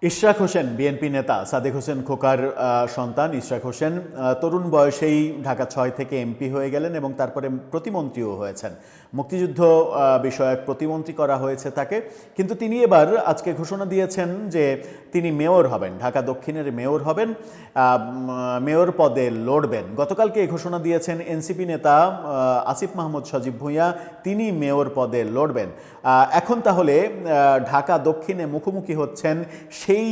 Ishraq Hossain BNP নেতা সাদেক হোসেন খোকার সন্তান ইশরাক হোসেন তরুণ বয়সেই ঢাকা ৬ থেকে এমপি হয়ে গেলেন এবং তারপরে প্রতিমন্ত্রীও হয়েছেন। মুক্তিযুদ্ধ বিষয়ক প্রতিমন্ত্রী করা হয়েছে তাকে, কিন্তু তিনি এবার আজকে ঘোষণা দিয়েছেন যে তিনি মেয়র হবেন, ঢাকা দক্ষিণের মেয়র হবেন, মেয়র পদে লড়বেন। গতকালকে এই ঘোষণা দিয়েছেন এনসিপি নেতা আসিফ মাহমুদ সজীব ভুঁইয়া, তিনি মেয়র পদে লড়বেন। এখন তাহলে ঢাকা দক্ষিণে মুখোমুখি হচ্ছেন সেই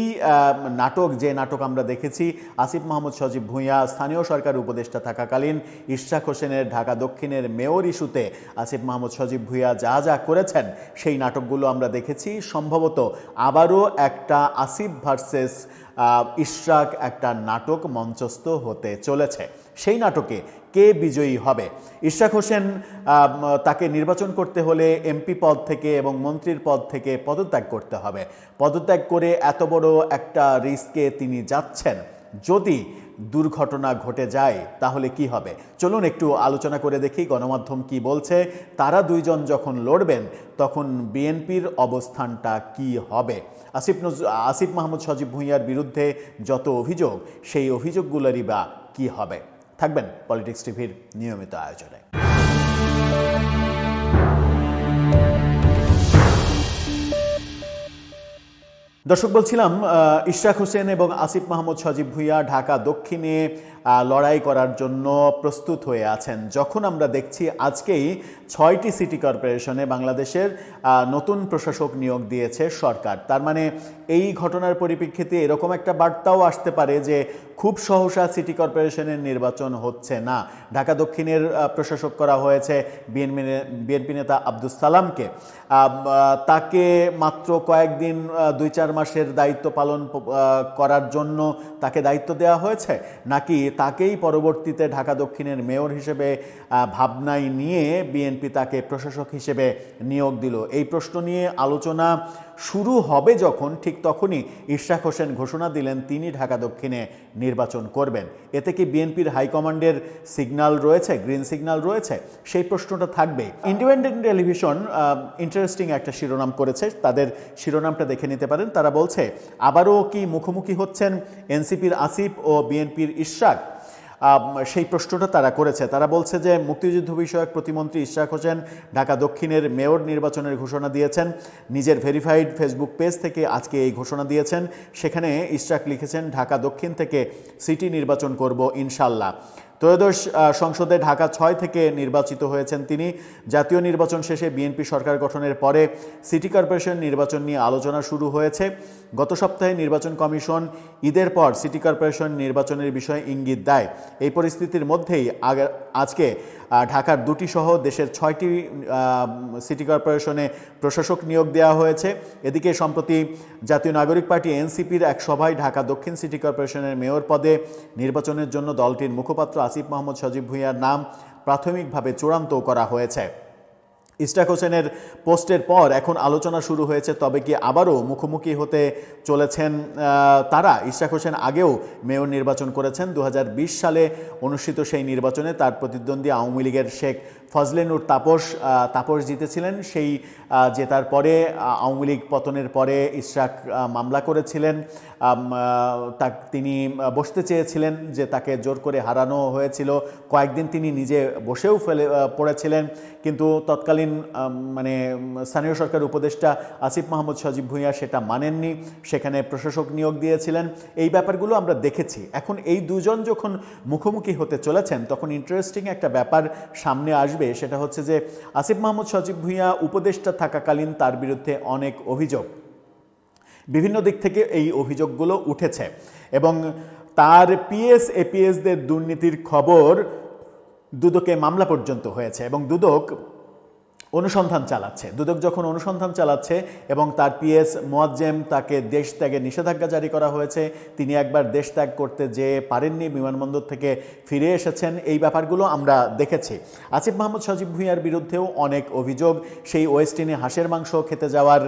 নাটক, যে নাটক আমরা দেখেছি আসিফ মাহমুদ সজীব ভুঁইয়া স্থানীয় সরকার উপদেষ্টা থাকাকালীন ইশরাক হোসেনের ঢাকা দক্ষিণের মেয়র ইস্যুতে আসিফ মাহমুদ সজীব ভুঁইয়া যা যা করেছেন সেই নাটকগুলো আমরা দেখেছি। সম্ভবত আবারও একটা আসিফ ভার্সেস ইশরাক একটা নাটক মঞ্চস্থ হতে চলেছে। সেই নাটকে কে বিজয়ী হবে? ইশরাক হোসেন তাকে নির্বাচন করতে হলে এমপি পদ থেকে এবং মন্ত্রীর পদ থেকে পদত্যাগ করতে হবে। পদত্যাগ করে এত বড় একটা রিস্কে তিনি যাচ্ছেন, যদি দুর্ঘটনা ঘটে যায় তাহলে কি হবে? চলুন একটু আলোচনা করে দেখি গণমাধ্যম কি বলছে। তারা দুইজন যখন লড়বেন তখন বিএনপির অবস্থানটা কি হবে? আসিফ মাহমুদ সজীব ভুঁইয়ার বিরুদ্ধে যত অভিযোগ, সেই অভিযোগগুলোরই বা কি হবে? থাকবেন পলিটিক্স টিভির নিয়মিত আয়োজনে। দর্শক, বলছিলাম ইশরাক হোসেন এবং আসিফ মাহমুদ সজীব ভুঁইয়া ঢাকা দক্ষিণে লড়াই করার জন্য প্রস্তুত হয়ে আছেন। যখন আমরা দেখছি আজকেই ৬টি সিটি কর্পোরেশনে বাংলাদেশের নতুন প্রশাসক নিয়োগ দিয়েছে সরকার, তার মানে এই ঘটনার পরিপ্রেক্ষিতে এরকম একটা বার্তাও আসতে পারে যে খুব সহসা সিটি কর্পোরেশনের নির্বাচন হচ্ছে না। ঢাকা দক্ষিণের প্রশাসক করা হয়েছে বিএনপি নেতা আব্দুস সালামকে। তাকে মাত্র কয়েকদিন ২-৪ মাসের দায়িত্ব পালন করার জন্য তাকে দায়িত্ব দেওয়া হয়েছে, নাকি তাকেই পরবর্তীতে ঢাকা দক্ষিণের মেয়র হিসেবে ভাবনায় নিয়ে বিএনপি তাকে প্রশাসক হিসেবে নিয়োগ দিল? এই প্রশ্ন নিয়ে আলোচনা শুরু হবে যখন, ঠিক তখনই ইশরাক হোসেন ঘোষণা দিলেন তিনি ঢাকা দক্ষিণে নির্বাচন করবেন। এতে কি বিএনপির হাইকমান্ডের সিগন্যাল রয়েছে, গ্রিন সিগন্যাল রয়েছে? সেই প্রশ্নটা থাকবে। ইন্ডিপেন্ডেন্ট টেলিভিশন ইন্টারেস্টিং একটা শিরোনাম করেছে, তাদের শিরোনামটা দেখে নিতে পারেন। তারা বলছে, আবারও কি মুখোমুখি হচ্ছেন এনসিপির আসিফ ও বিএনপির ইশরাক? সেই প্রশ্নটা তারা করেছে। তারা বলছে যে মুক্তিযুদ্ধ বিষয়ক প্রতিমন্ত্রী ইশরাক হোসেন ঢাকা দক্ষিণের মেয়র নির্বাচনের ঘোষণা দিয়েছেন। নিজের ভেরিফাইড ফেসবুক পেজ থেকে আজকে এই ঘোষণা দিয়েছেন। সেখানে ইশরাক লিখেছেন, ঢাকা দক্ষিণ থেকে সিটি নির্বাচন করব ইনশাল্লাহ। ত্রয়োদশ সংসদে ঢাকা ৬ থেকে নির্বাচিত হয়েছেন তিনি। জাতীয় নির্বাচন শেষে বিএনপি সরকার গঠনের পরে সিটি কর্পোরেশন নির্বাচন নিয়ে আলোচনা শুরু হয়েছে। গত সপ্তাহে নির্বাচন কমিশন ঈদের পর সিটি কর্পোরেশন নির্বাচনের বিষয়ে ইঙ্গিত দেয়। এই পরিস্থিতির মধ্যেই আজকে ঢাকার ২টি সহ দেশের ৬টি সিটি কর্পোরেশনে প্রশাসক নিয়োগ দেওয়া হয়েছে। এদিকে সম্প্রতি জাতীয় নাগরিক পার্টি এনসিপির এক সভায় ঢাকা দক্ষিণ সিটি কর্পোরেশনের মেয়র পদে নির্বাচনের জন্য দলটির মুখপাত্র আসিফ মাহমুদ সজীব ভুঁইয়ার নাম প্রাথমিকভাবে চূড়ান্ত করা হয়েছে। ইশরাক হোসেনের পোস্টের পর এখন আলোচনা শুরু হয়েছে, তবে কি আবারও মুখোমুখি হতে চলেছেন তারা? ইশরাক হোসেন আগেও মেয়র নির্বাচন করেছেন। ২০২০ সালে অনুষ্ঠিত সেই নির্বাচনে তার প্রতিদ্বন্দ্বী আওয়ামী লীগের শেখ ফজলে নূর তাপস জিতেছিলেন। সেই জেতার পরে আওয়ামী লীগ পতনের পরে ইশরাক মামলা করেছিলেন। তিনি বসতে চেয়েছিলেন, যে তাকে জোর করে হারানো হয়েছিল। কয়েকদিন তিনি নিজে বসেও পড়েছিলেন, কিন্তু তৎকালীন স্থানীয় সরকার উপদেষ্টা আসিফ মাহমুদ সজীব ভুঁইয়া সেটা মানেননি, সেখানে প্রশাসক নিয়োগ দিয়েছিলেন। এই ব্যাপারগুলো আমরা দেখেছি। এখন এই দুজন যখন মুখোমুখি হতে চলেছেন তখন ইন্টারেস্টিং একটা ব্যাপার সামনে আসবে, সেটা হচ্ছে যে আসিফ মাহমুদ সজীব ভুঁইয়া উপদেষ্টা থাকাকালীন তার বিরুদ্ধে অনেক অভিযোগ, বিভিন্ন দিক থেকে এই অভিযোগগুলো উঠেছে এবং তার পিএস এপিএসদের দুর্নীতির খবর দুদকে মামলা পর্যন্ত হয়েছে এবং দুদক অনুসন্ধান চালাচ্ছে। দুদক যখন অনুসন্ধান চালাচ্ছে এবং তার পিএস মোয়াজ্জেম, তাকে দেশ ত্যাগে নিষেধাজ্ঞা জারি করা হয়েছে, তিনি একবার দেশ ত্যাগ করতে যে পারেননি, বিমানবন্দর থেকে ফিরে এসেছেন, এই ব্যাপারগুলো আমরা দেখেছি। আসিফ মাহমুদ সজীব ভুঁইয়ার বিরুদ্ধেও অনেক অভিযোগ। সেই ওয়েস্টিনে হাঁসের মাংস খেতে যাওয়ার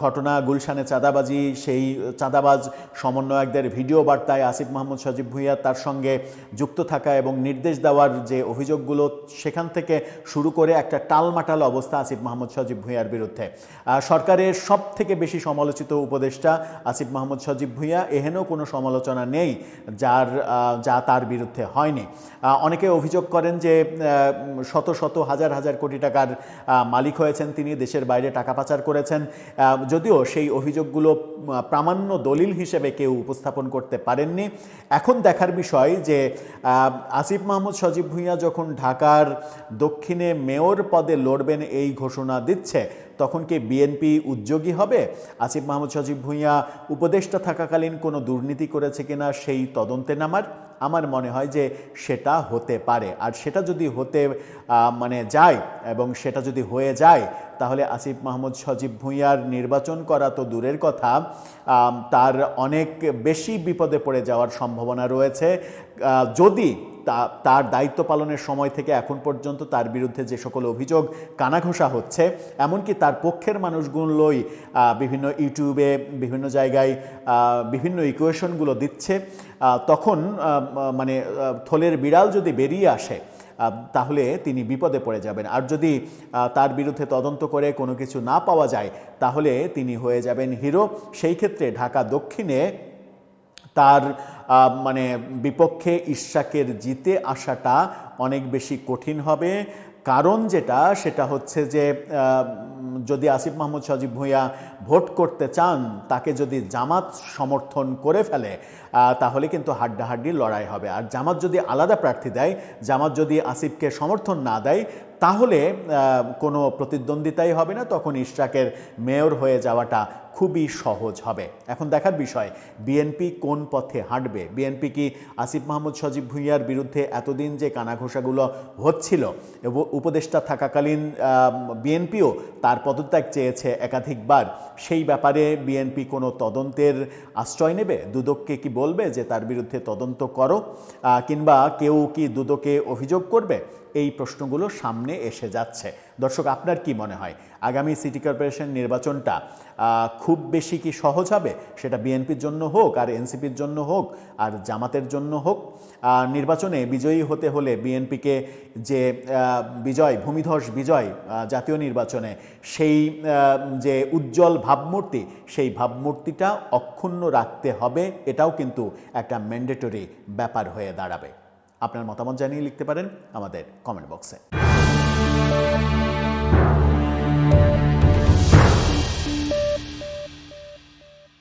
ঘটনা, গুলশানে চাঁদাবাজি, সেই চাঁদাবাজ সমন্বয়কদের ভিডিও বার্তায় আসিফ মাহমুদ সজীব ভুঁইয়া তার সঙ্গে যুক্ত থাকা এবং নির্দেশ দেওয়ার যে অভিযোগগুলো, সেখান থেকে শুরু করে একটা টালমাটাল নাকাল অবস্থা আসিফ মাহমুদ সজীব ভূঁইয়ার বিরুদ্ধে। সরকারের সব থেকে বেশি সমালোচিত উপদেষ্টা আসিফ মাহমুদ সজীব ভূঁইয়া, এহেনও কোনো সমালোচনা নেই যা তার বিরুদ্ধে হয়নি। অনেকে অভিযোগ করেন যে শত শত হাজার হাজার কোটি টাকার মালিক হয়েছেন তিনি, দেশের বাইরে টাকা পাচার করেছেন, যদিও সেই অভিযোগগুলো প্রামাণ্য দলিল হিসেবে কেউ উপস্থাপন করতে পারেননি। এখন দেখার বিষয় যে আসিফ মাহমুদ সজীব ভূঁইয়া যখন ঢাকার দক্ষিণে মেয়র পদে লড়বেন এই ঘোষণা দিচ্ছে, তখন কি বিএনপি উদ্যোগী হবে আসিফ মাহমুদ সজীব ভূঁইয়া উপদেষ্টা থাকাকালীন কোনো দুর্নীতি করেছে কিনা সেই তদন্তে নামার? আমার মনে হয় যে সেটা হতে পারে। আর সেটা যদি হতে যায় এবং সেটা যদি হয়ে যায়, তাহলে আসিফ মাহমুদ সজীব ভূঁইয়ার নির্বাচন করা তো দূরের কথা, তার অনেক বেশি বিপদে পড়ে যাওয়ার সম্ভাবনা রয়েছে যদি তার দায়িত্ব পালনের সময় থেকে এখন পর্যন্ত তার বিরুদ্ধে যে সকল অভিযোগ কানাঘোষা হচ্ছে, এমনকি তার পক্ষের মানুষগুলোই বিভিন্ন ইউটিউবে বিভিন্ন জায়গায় বিভিন্ন ইকুয়েশনগুলো দিচ্ছে, তখন থলের বিড়াল যদি বেরিয়ে আসে তাহলে তিনি বিপদে পড়ে যাবেন। আর যদি তার বিরুদ্ধে তদন্ত করে কোনো কিছু না পাওয়া যায়, তাহলে তিনি হয়ে যাবেন হিরো। সেই ক্ষেত্রে ঢাকা দক্ষিণে তার বিপক্ষে ইশরাকের জিতে আসাটা অনেক বেশি কঠিন হবে। কারণ সেটা হচ্ছে যে যদি আসিফ মাহমুদ সজীব ভূঁইয়া ভোট করতে চান, তাকে যদি জামাত সমর্থন করে ফেলে, তাহলে কিন্তু হাড্ডাহাড্ডি লড়াই হবে। আর জামাত যদি আলাদা প্রার্থী দেয়, জামাত যদি আসিফকে সমর্থন না দেয়, তাহলে কোনো প্রতিদ্বন্দ্বিতাই হবে না, তখন ইশরাকের মেয়র হয়ে যাওয়াটা খুবই সহজ হবে। এখন দেখার বিষয় বিএনপি কোন পথে হাঁটবে। বিএনপি কি আসিফ মাহমুদ সজীব ভূঁইয়ার বিরুদ্ধে এতদিন যে কানাঘোষাগুলো হচ্ছিল, উপদেষ্টা থাকাকালীন বিএনপিও তার পদত্যাগ চেয়েছে একাধিকবার, সেই ব্যাপারে বিএনপি কোনো তদন্তের আশ্রয় নেবে? দুদককে কি বলবে যে তার বিরুদ্ধে তদন্ত করো, কিংবা কেউ কি দুদকে অভিযোগ করবে? এই প্রশ্নগুলো সামনে এসে যাচ্ছে। দর্শক, আপনার কি মনে হয় আগামী সিটি কর্পোরেশন নির্বাচনটা খুব বেশি কি সহজ হবে? সেটা বিএনপির জন্য হোক, আর এনসিপির জন্য হোক, আর জামাতের জন্য হোক। নির্বাচনে বিজয়ী হতে হলে বিএনপিকে যে বিজয়, ভূমিধস বিজয় জাতীয় নির্বাচনে, সেই যে উজ্জ্বল ভাবমূর্তি, সেই ভাবমূর্তিটা অক্ষুণ্ণ রাখতে হবে। এটাও কিন্তু একটা ম্যান্ডেটরি ব্যাপার হয়ে দাঁড়াবে। আপনার মতামত জানিয়ে লিখতে পারেন আমাদের কমেন্ট বক্সে।